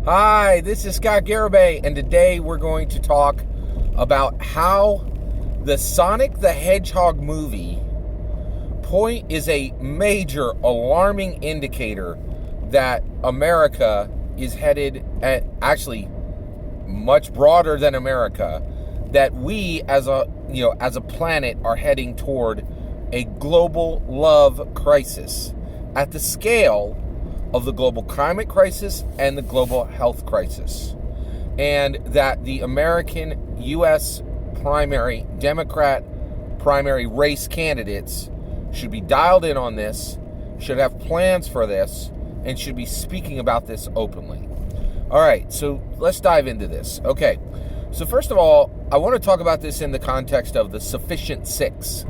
Hi, this is Scott Garibay, and today we're going to talk about how the Sonic the Hedgehog movie is a major alarming indicator that America is headed at, actually much broader than America, that we as a planet are heading toward a global love crisis at the scale of the global climate crisis and the global health crisis. And that the American U.S. primary, Democrat primary race candidates should be dialed in on this, should have plans for this, and should be speaking about this openly. All right, so let's dive into this. Okay, so first of all, I want to talk about this in the context of the sufficient six.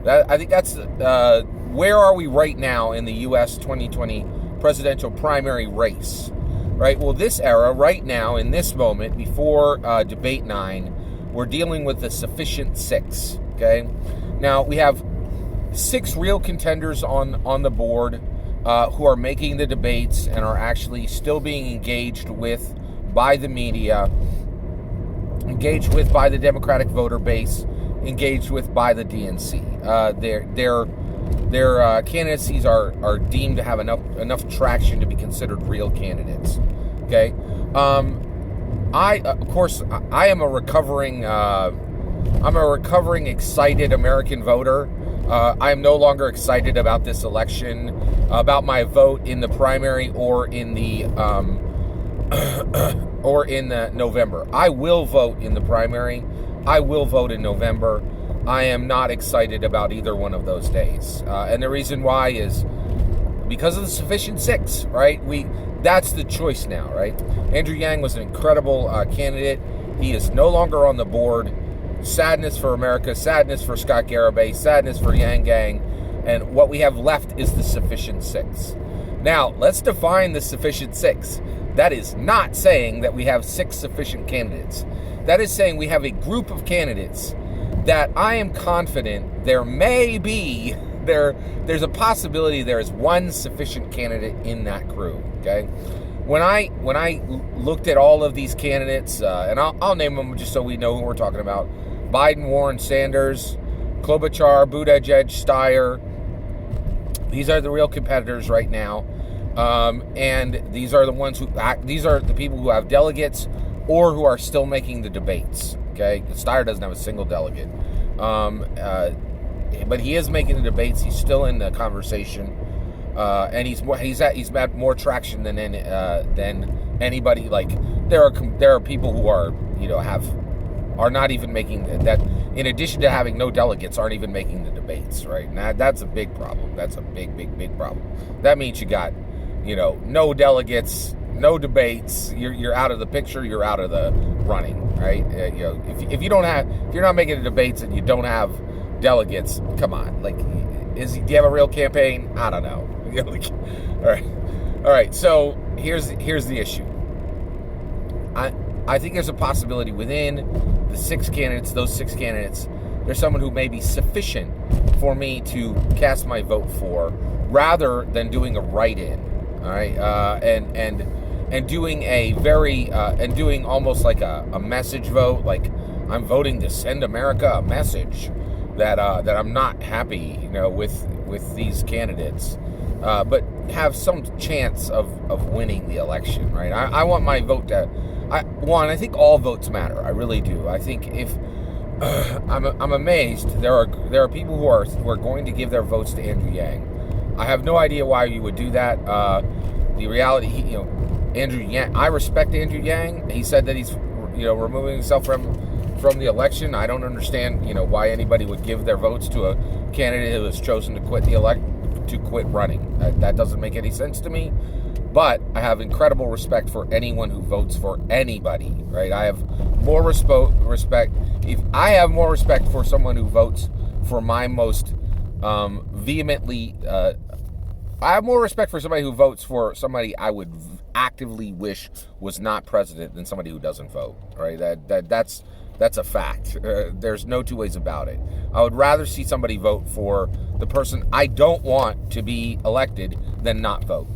I think that's where are we right now in the U.S. 2020 presidential primary race, right? Well, this era, right now, in this moment, before debate 9, we're dealing with the sufficient six, okay? Now, we have 6 real contenders on the board who are making the debates and are actually still being engaged with by the media, engaged with by the Democratic voter base, engaged with by the DNC. Their candidacies are deemed to have enough traction to be considered real candidates. Okay, I am a recovering excited American voter. I am no longer excited about this election, about my vote in the primary or in the November. I will vote in the primary. I will vote in November. I am not excited about either one of those days. And the reason why is because of the sufficient six, right? That's the choice now, right? Andrew Yang was an incredible candidate. He is no longer on the board. Sadness for America, sadness for Scott Garibay, sadness for Yang Gang. And what we have left is the sufficient six. Now, let's define the sufficient six. That is not saying that we have 6 sufficient candidates. That is saying we have a group of candidates that I am confident there's a possibility there is one sufficient candidate in that crew, okay? When I looked at all of these candidates, and I'll name them just so we know who we're talking about: Biden, Warren, Sanders, Klobuchar, Buttigieg, Steyer. These are the real competitors right now, and these are the ones these are the people who have delegates or who are still making the debates. Okay, Steyer doesn't have a single delegate, but he is making the debates. He's still in the conversation, and he's had more traction than anybody. Like there are people who are not even making that. In addition to having no delegates, aren't even making the debates. Right, and that's a big problem. That's a big problem. That means you got no delegates, no debates. You're out of the picture. You're out of the running, right? If you're not making the debates and you don't have delegates, come on. Like, do you have a real campaign? I don't know. All right. So here's the issue. I think there's a possibility within the 6 candidates, those 6 candidates, there's someone who may be sufficient for me to cast my vote for, rather than doing a write-in. All right, and doing a very and doing almost like a message vote, like I'm voting to send America a message that I'm not happy, with these candidates, but have some chance of winning the election, right? I want my vote to. I think all votes matter. I really do. I think if I'm amazed there are people who are going to give their votes to Andrew Yang. I have no idea why you would do that. The reality, Andrew Yang. I respect Andrew Yang. He said that he's, removing himself from the election. I don't understand, why anybody would give their votes to a candidate who has chosen to quit running. That doesn't make any sense to me. But I have incredible respect for anyone who votes for anybody. Right? I have more respect. If I have more respect for someone who votes for my most vehemently. I have more respect for somebody who votes for somebody I would actively wish was not president than somebody who doesn't vote. Right? That's a fact. There's no two ways about it. I would rather see somebody vote for the person I don't want to be elected than not vote.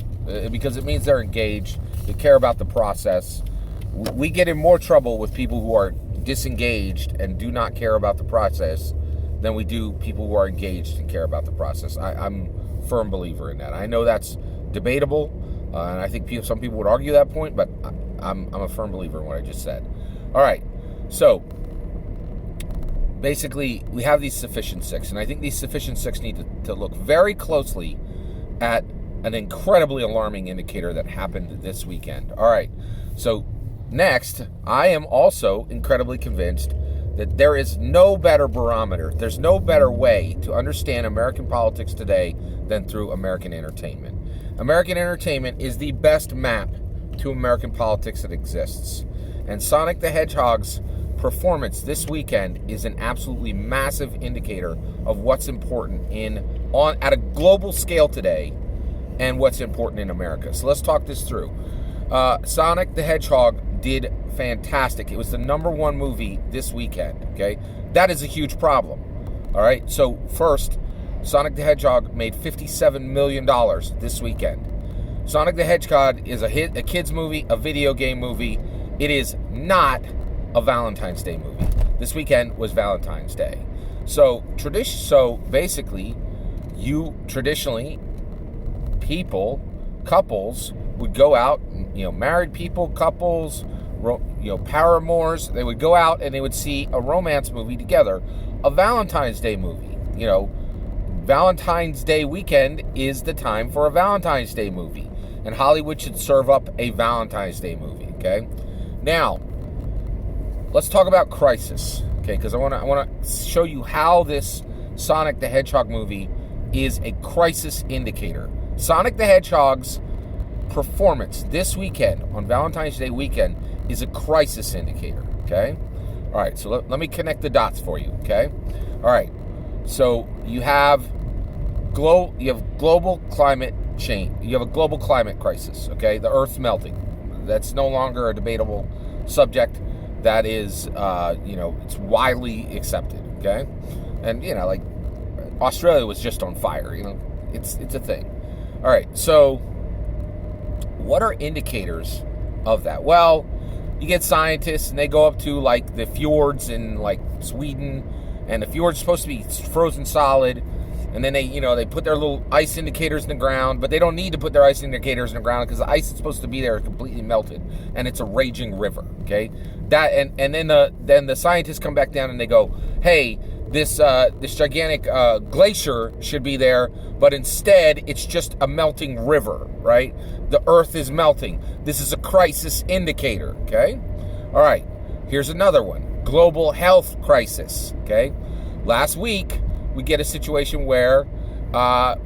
because it means they're engaged, they care about the process. We get in more trouble with people who are disengaged and do not care about the process than we do people who are engaged and care about the process. I'm a firm believer in that. I know that's debatable, and I think some people would argue that point, but I'm a firm believer in what I just said. All right, so basically we have these sufficient six, and I think these sufficient six need to look very closely at an incredibly alarming indicator that happened this weekend. All right, so next, I am also incredibly convinced that there is no better barometer, there's no better way to understand American politics today than through American entertainment. American entertainment is the best map to American politics that exists. And Sonic the Hedgehog's performance this weekend is an absolutely massive indicator of what's important at a global scale today and what's important in America. So let's talk this through. Sonic the Hedgehog did fantastic. It was the #1 movie this weekend, okay? That is a huge problem, all right? So first, Sonic the Hedgehog made $57 million this weekend. Sonic the Hedgehog is a kid's movie, a video game movie. It is not a Valentine's Day movie. This weekend was Valentine's Day. So basically, traditionally, couples would go out, married people, couples, paramours, they would go out and they would see a romance movie together, a Valentine's Day movie. Valentine's Day weekend is the time for a Valentine's Day movie, and Hollywood should serve up a Valentine's Day movie, okay? Now, let's talk about crisis, okay? Because I want to show you how this Sonic the Hedgehog movie is a crisis indicator. Sonic the Hedgehog's performance this weekend, on Valentine's Day weekend, is a crisis indicator, okay? All right, so let me connect the dots for you, okay? All right, so you have global climate change. You have a global climate crisis, okay? The Earth's melting. That's no longer a debatable subject. That is, it's widely accepted, okay? And, like Australia was just on fire, it's a thing. All right, so what are indicators of that? Well, you get scientists and they go up to like the fjords in like Sweden, and the fjord's supposed to be frozen solid, and then they put their little ice indicators in the ground, but they don't need to put their ice indicators in the ground because the ice is supposed to be there completely melted, and it's a raging river, okay? That and then the scientists come back down and they go, hey, this gigantic glacier should be there, but instead it's just a melting river, right? The Earth is melting. This is a crisis indicator, okay? All right, here's another one. Global health crisis, okay? Last week, we get a situation where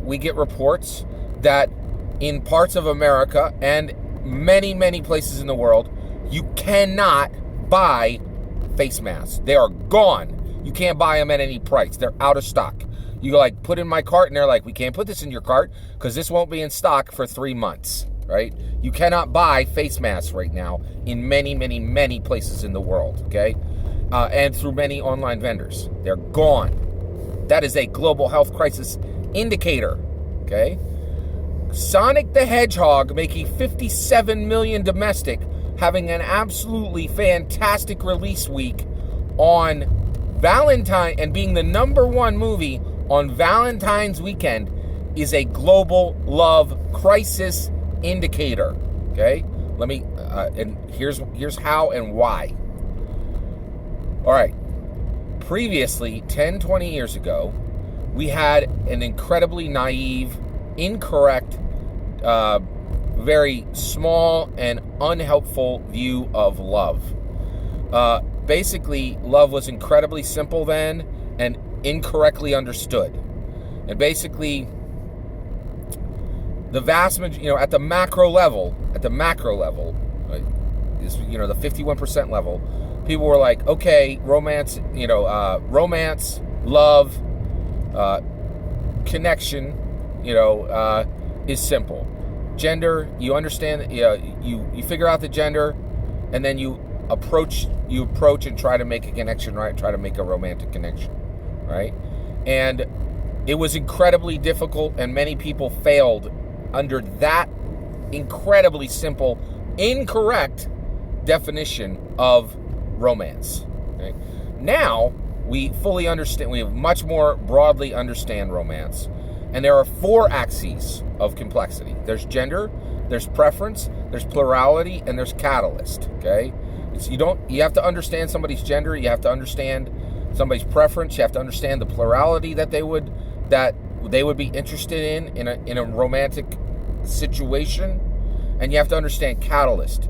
we get reports that in parts of America and many, many places in the world, you cannot buy face masks. They are gone. You can't buy them at any price. They're out of stock. You put in my cart, and they're like, we can't put this in your cart because this won't be in stock for 3 months, right? You cannot buy face masks right now in many, many, many places in the world, okay? And through many online vendors. They're gone. That is a global health crisis indicator, okay? Sonic the Hedgehog making $57 million domestic, having an absolutely fantastic release week on Valentine, and being the #1 movie on Valentine's weekend is a global love crisis indicator, okay? Let me, and here's how and why. All right, previously, 10, 20 years ago, we had an incredibly naive, incorrect, very small and unhelpful view of love. Basically, love was incredibly simple then and incorrectly understood. And basically, the vast majority, at the macro level, right, the 51% level, people were like, okay, romance, romance, love, connection, is simple. Gender, you understand, you figure out the gender, and then you approach and try to make a connection, right? Try to make a romantic connection, right? And it was incredibly difficult, and many people failed under that incredibly simple, incorrect definition of romance. Okay? Now, we fully understand, we much more broadly understand romance. And there are 4 axes of complexity. There's gender, there's preference, there's plurality, and there's catalyst, okay? You have to understand somebody's gender, you have to understand somebody's preference, you have to understand the plurality that they would be interested in a romantic situation, and you have to understand catalyst.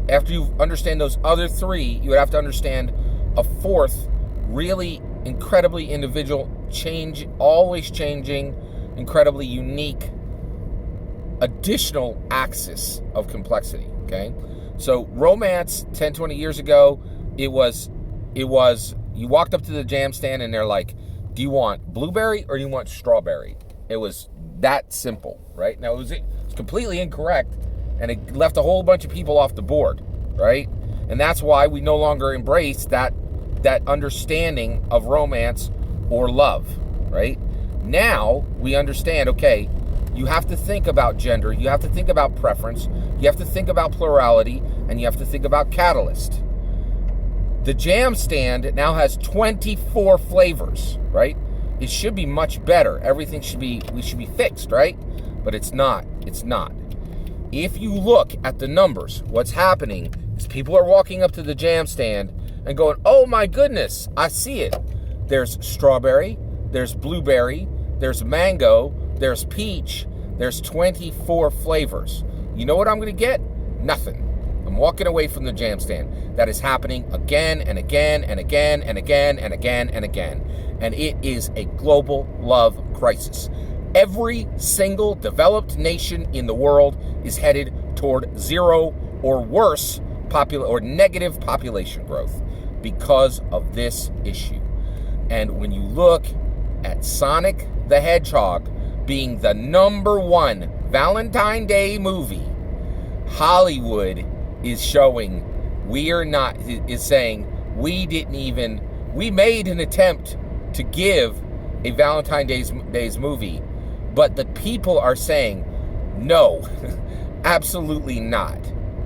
After you understand those other 3, you would have to understand a 4th, really incredibly individual, always changing, incredibly unique additional axis of complexity, okay? So romance 10, 20 years ago, it was you walked up to the jam stand and they're like, do you want blueberry or do you want strawberry? It was that simple, right? Now, it's completely incorrect, and it left a whole bunch of people off the board, right? And that's why we no longer embrace that understanding of romance or love, right? Now we understand, okay, you have to think about gender, you have to think about preference, you have to think about plurality, and you have to think about catalyst. The jam stand now has 24 flavors, right? It should be much better. We should be fixed, right? But it's not. It's not. If you look at the numbers, what's happening is people are walking up to the jam stand and going, oh my goodness, I see it. There's strawberry, there's blueberry, there's mango, there's peach, there's 24 flavors. You know what I'm going to get? Nothing. I'm walking away from the jam stand. That is happening again and again and again and again and again and again. And it is a global love crisis. Every single developed nation in the world is headed toward 0 or worse or negative population growth because of this issue. And when you look at Sonic the Hedgehog being the #1 Valentine's Day movie, Hollywood is showing saying we made an attempt to give a Valentine's Day's movie, but the people are saying no, absolutely not.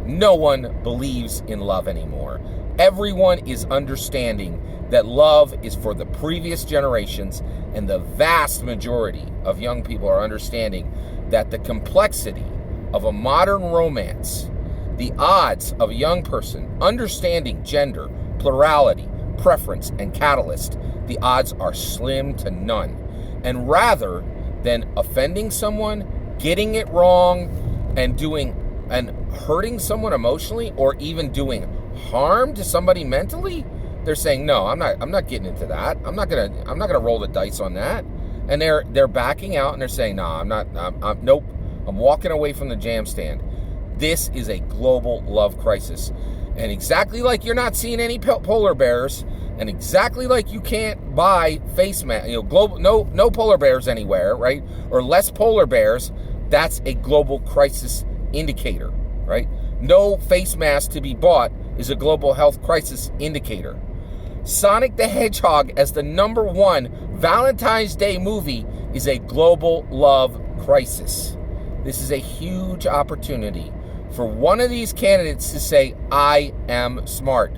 No one believes in love anymore. Everyone is understanding that love is for the previous generations, and the vast majority of young people are understanding that the complexity of a modern romance, the odds of a young person understanding gender, plurality, preference, and catalyst, the odds are slim to none. And rather than offending someone, getting it wrong, and hurting someone emotionally, or even doing harm to somebody mentally, they're saying, no, I'm not getting into that. I'm not gonna roll the dice on that. And they're backing out, and they're saying, no, nope, I'm walking away from the jam stand. This is a global love crisis. And exactly like you're not seeing any polar bears, and exactly like you can't buy face masks, no polar bears anywhere, right? Or less polar bears, that's a global crisis indicator, right? No face mask to be bought is a global health crisis indicator. Sonic the Hedgehog as the #1 Valentine's Day movie is a global love crisis. This is a huge opportunity for one of these candidates to say, I am smart.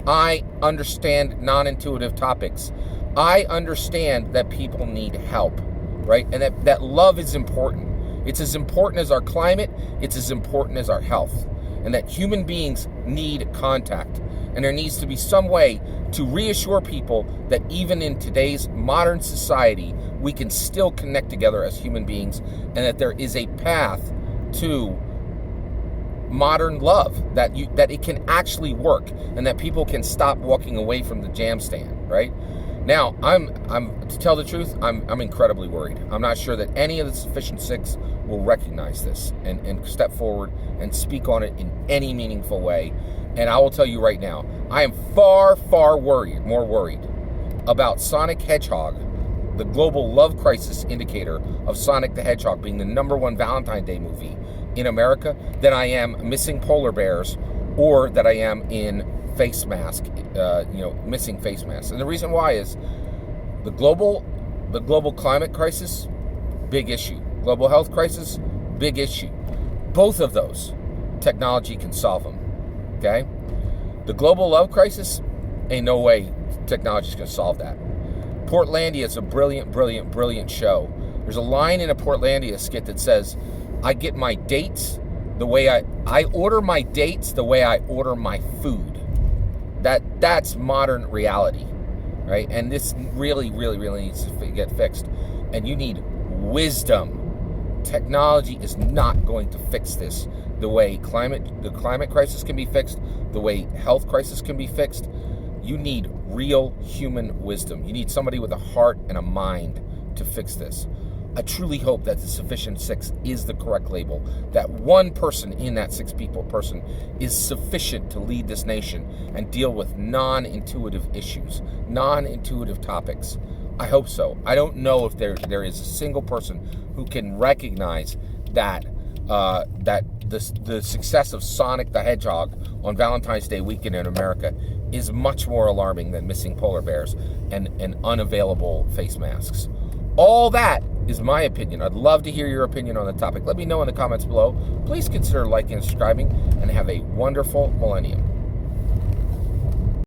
I understand non-intuitive topics. I understand that people need help, right? And that love is important. It's as important as our climate. It's as important as our health. And that human beings need contact. And there needs to be some way to reassure people that even in today's modern society, we can still connect together as human beings, and that there is a path to modern love, that it can actually work, and that people can stop walking away from the jam stand, right? Now, I'm to tell the truth, I'm incredibly worried. I'm not sure that any of the Sufficient Six will recognize this and step forward and speak on it in any meaningful way. And I will tell you right now, I am far, far more worried about Sonic Hedgehog, the global love crisis indicator of Sonic the Hedgehog being the #1 Valentine's Day movie in America, than I am missing polar bears, or that I am in face mask, missing face masks. And the reason why is the global climate crisis, big issue. Global health crisis, big issue. Both of those, technology can solve them, okay? The global love crisis, ain't no way technology's going to solve that. Portlandia is a brilliant, brilliant, brilliant show. There's a line in a Portlandia skit that says, I get my dates the way I order my dates the way I order my food. That's modern reality, right? And this really, really, really needs to get fixed. And you need wisdom. Technology is not going to fix this the way the climate crisis can be fixed, the way health crisis can be fixed. You need real human wisdom. You need somebody with a heart and a mind to fix this. I truly hope that the Sufficient Six is the correct label, that one person in that six people person is sufficient to lead this nation and deal with non-intuitive issues, non-intuitive topics. I hope so. I don't know if there is a single person who can recognize that the success of Sonic the Hedgehog on Valentine's Day weekend in America is much more alarming than missing polar bears and unavailable face masks. All that is my opinion. I'd love to hear your opinion on the topic. Let me know in the comments below. Please consider liking and subscribing, and have a wonderful millennium.